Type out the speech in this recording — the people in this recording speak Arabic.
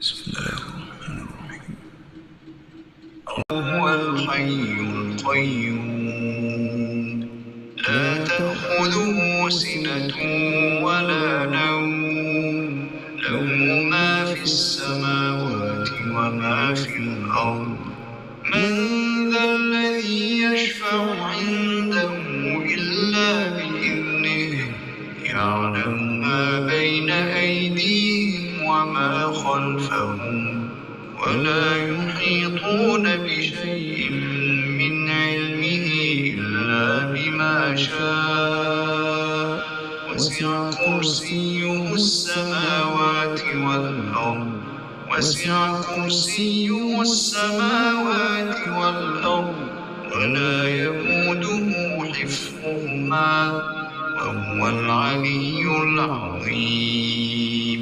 بسم الله الرحمن الرحيم. هو الحي القيوم لا تأخذه سنة ولا نوم له ما في السماوات وما في الأرض من ذا الذي يشفع عنده إلا بإذنه يعلم ما بين أيديهم وما خلفهم ولا يحيطون بشيء من علمه إلا بما شاء وسع كرسيه السماوات والأرض ولا يئوده حفظهما وهو العلي العظيم.